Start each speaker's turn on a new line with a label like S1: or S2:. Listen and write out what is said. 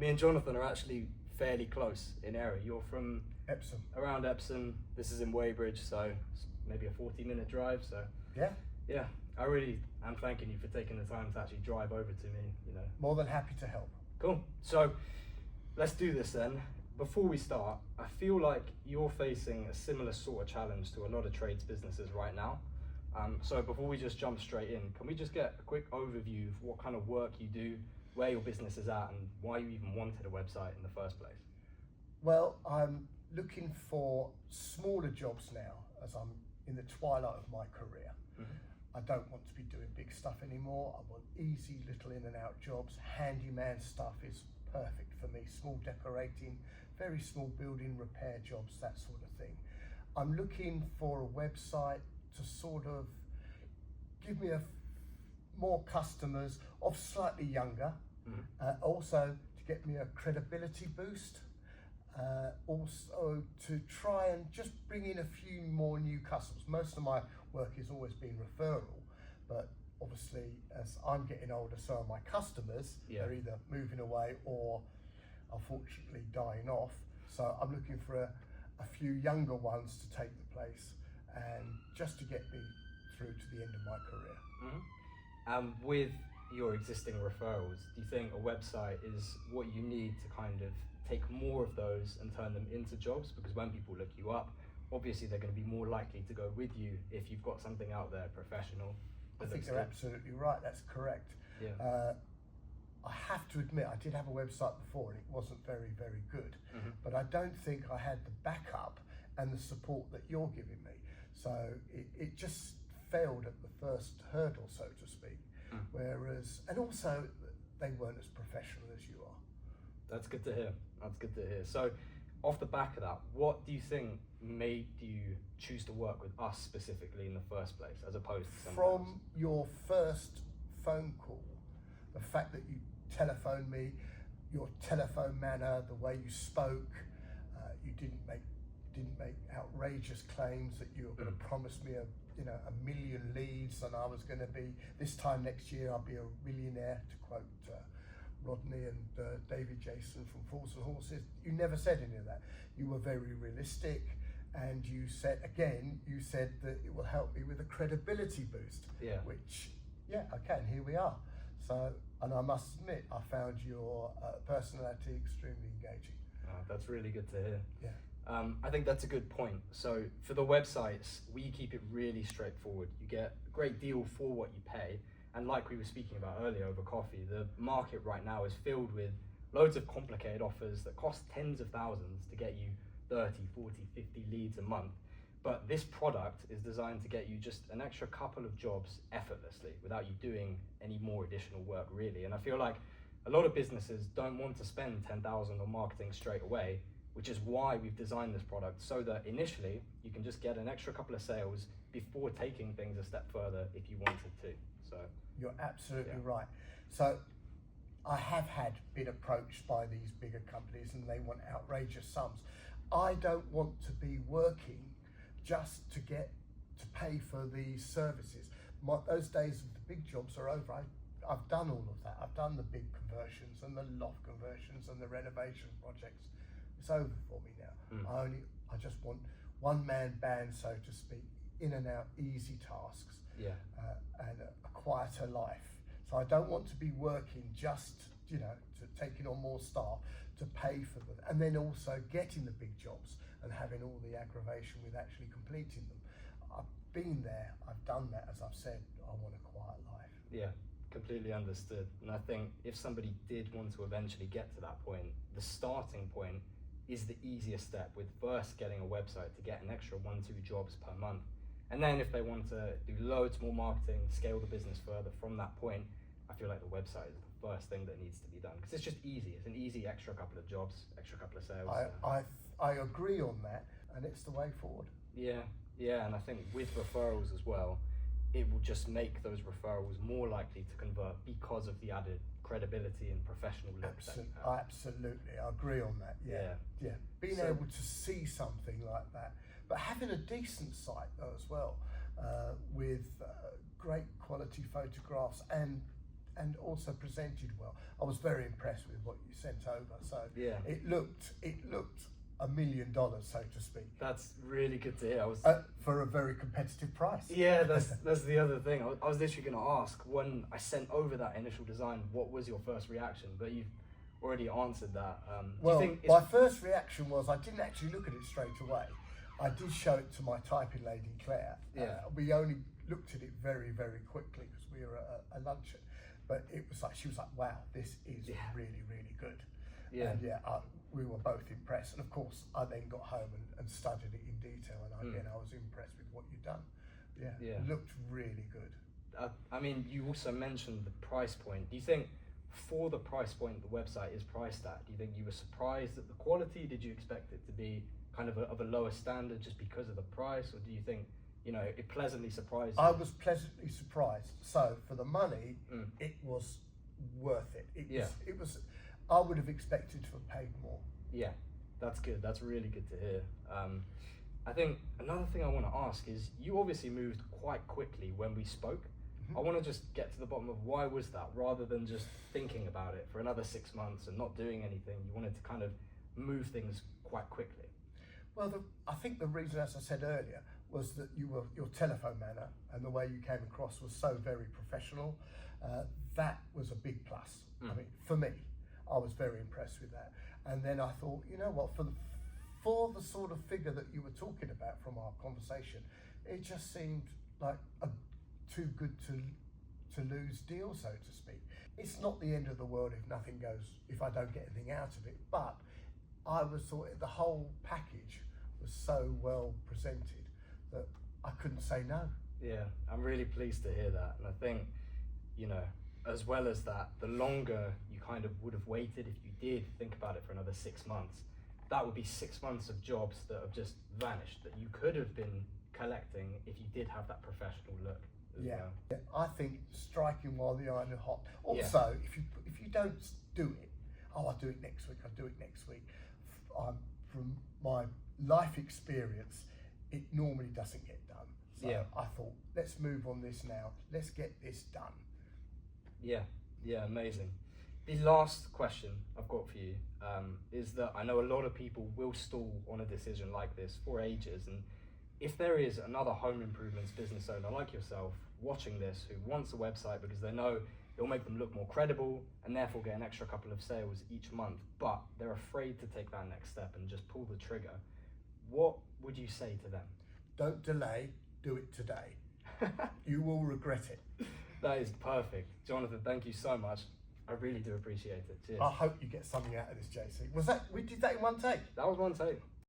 S1: Me and Jonathan are actually fairly close in area. You're from
S2: Epsom.
S1: Around Epsom. This is in Weybridge, so it's maybe a 40-minute drive. So yeah, I really am thanking you for taking the time to actually drive over to me.
S2: More than happy to help.
S1: Cool. So let's do this then. Before we start, I feel like you're facing a similar sort of challenge to a lot of trades businesses right now. So before we just jump straight in, can we just get a quick overview of what kind of work you do, where your business is at, and why you even wanted a website in the first place?
S2: Well, I'm looking for smaller jobs now as I'm in the twilight of my career. I don't want to be doing big stuff anymore. I want easy little in and out jobs. Handyman stuff is perfect for me. Small decorating, very small building repair jobs, that sort of thing. I'm looking for a website to sort of give me more customers of slightly younger, also to get me a credibility boost, also to try and just bring in a few more new customers. Most of my work has always been referral, but obviously as I'm getting older, so are my customers. They're either moving away or unfortunately dying off. So I'm looking for a few younger ones to take the place and just to get me through to the end of my career.
S1: With your existing referrals, do you think a website is what you need to kind of take more of those and turn them into jobs? Because when people look you up, obviously they're going to be more likely to go with you if you've got something out there professional.
S2: I think you're absolutely right. That's correct. I have to admit, I did have a website before and it wasn't very, very good. But I don't think I had the backup and the support that you're giving me. So it just failed at the first hurdle, so to speak. Whereas, and also they weren't as professional as you are.
S1: That's good to hear. That's good to hear. So off the back of that, what do you think made you choose to work with us specifically in the first place, as opposed to someone else?
S2: From your first phone call, the fact that you telephoned me, your telephone manner, the way you spoke, you didn't make outrageous claims that you were going to promise me a million leads and I was going to be, this time next year I'll be a millionaire, to quote Rodney and David Jason from Fools and Horses. You never said any of that. You were very realistic, and you said that it will help me with a credibility boost. Which, okay, and here we are. So, and I must admit, I found your personality extremely engaging.
S1: That's really good to hear.
S2: Yeah.
S1: I think that's a good point. So for the websites, we keep it really straightforward. You get a great deal for what you pay. And like we were speaking about earlier over coffee, the market right now is filled with loads of complicated offers that cost tens of thousands to get you 30, 40, 50 leads a month. But this product is designed to get you just an extra couple of jobs effortlessly without you doing any more additional work, really. And I feel like a lot of businesses don't want to spend 10,000 on marketing straight away, which is why we've designed this product, so that initially you can just get an extra couple of sales before taking things a step further if you wanted to. So
S2: you're absolutely right. So I have been approached by these bigger companies and they want outrageous sums. I don't want to be working just to pay for these services. Those days of the big jobs are over. I've done all of that. I've done the big conversions and the loft conversions and the renovation projects. It's over for me now. I just want one-man band, so to speak, in and out, easy tasks, and a quieter life. So I don't want to be working just, to taking on more staff to pay for them, and then also getting the big jobs and having all the aggravation with actually completing them. I've been there, I've done that. As I've said, I want a quiet life.
S1: Yeah, completely understood. And I think if somebody did want to eventually get to that point, the starting point is the easiest step, with first getting a website to get an extra 1-2 jobs per month. And then if they want to do loads more marketing, scale the business further from that point, I feel like the website is the first thing that needs to be done, because it's just easy. It's an easy extra couple of jobs, extra couple of sales.
S2: I agree on that, and it's the way forward.
S1: Yeah, and I think with referrals as well, it will just make those referrals more likely to convert because of the added credibility and professional look that you have.
S2: Absolutely, I agree on that. Yeah. Being able to see something like that, but having a decent site though as well, with great quality photographs and and also presented well. I was very impressed with what you sent over. So
S1: Yeah.
S2: it looked $1 million, so to speak.
S1: That's really good to hear. I was
S2: for a very competitive price.
S1: Yeah, that's the other thing. I was literally going to ask, when I sent over that initial design, what was your first reaction? But you've already answered that.
S2: Well,
S1: do you think
S2: my first reaction was I didn't actually look at it straight away. I did show it to my typing lady, Claire.
S1: Yeah.
S2: We only looked at it very, very quickly because we were at a luncheon. But it was like, she was like, wow, this is really, really good.
S1: Yeah.
S2: And we were both impressed. And of course, I then got home and studied it in detail. And again, I was impressed with what you'd done. Yeah. It looked really good.
S1: I mean, you also mentioned the price point. Do you think for the price point the website is priced at, do you think you were surprised at the quality? Did you expect it to be kind of a lower standard just because of the price? Or do you think, it pleasantly surprised you?
S2: I was pleasantly surprised. So for the money, it was worth it. It was. I would have expected to have paid more.
S1: Yeah, that's good. That's really good to hear. I think another thing I want to ask is, you obviously moved quite quickly when we spoke. I want to just get to the bottom of why was that, rather than just thinking about it for another 6 months and not doing anything. You wanted to kind of move things quite quickly.
S2: Well, I think the reason, as I said earlier, was that your telephone manner and the way you came across was so very professional. That was a big plus. I mean, for me, I was very impressed with that. And then I thought, you know what, for the sort of figure that you were talking about from our conversation, it just seemed like a too good to lose deal, so to speak. It's not the end of the world if I don't get anything out of it, but I thought the whole package was so well presented that I couldn't say no.
S1: Yeah, I'm really pleased to hear that. And I think, as well as that, the longer you kind of would have waited, if you did think about it for another 6 months, that would be 6 months of jobs that have just vanished, that you could have been collecting if you did have that professional look.
S2: Yeah, I think striking while the iron is hot. Also, if you don't do it, I'll do it next week. I'll do it next week. From my life experience, it normally doesn't get done. So I thought, let's move on this now. Let's get this done. Yeah, amazing. The last question I've got for you is that I know a lot of people will stall on a decision like this for ages, and if there is another home improvements business owner like yourself watching this who wants a website because they know it'll make them look more credible and therefore get an extra couple of sales each month, but they're afraid to take that next step and just pull the trigger, what would you say to them? Don't delay, do it today. You will regret it.
S1: That is perfect. Jonathan, thank you so much. I really do appreciate it. Cheers.
S2: I hope you get something out of this, JC. We did that in one take?
S1: That was one take.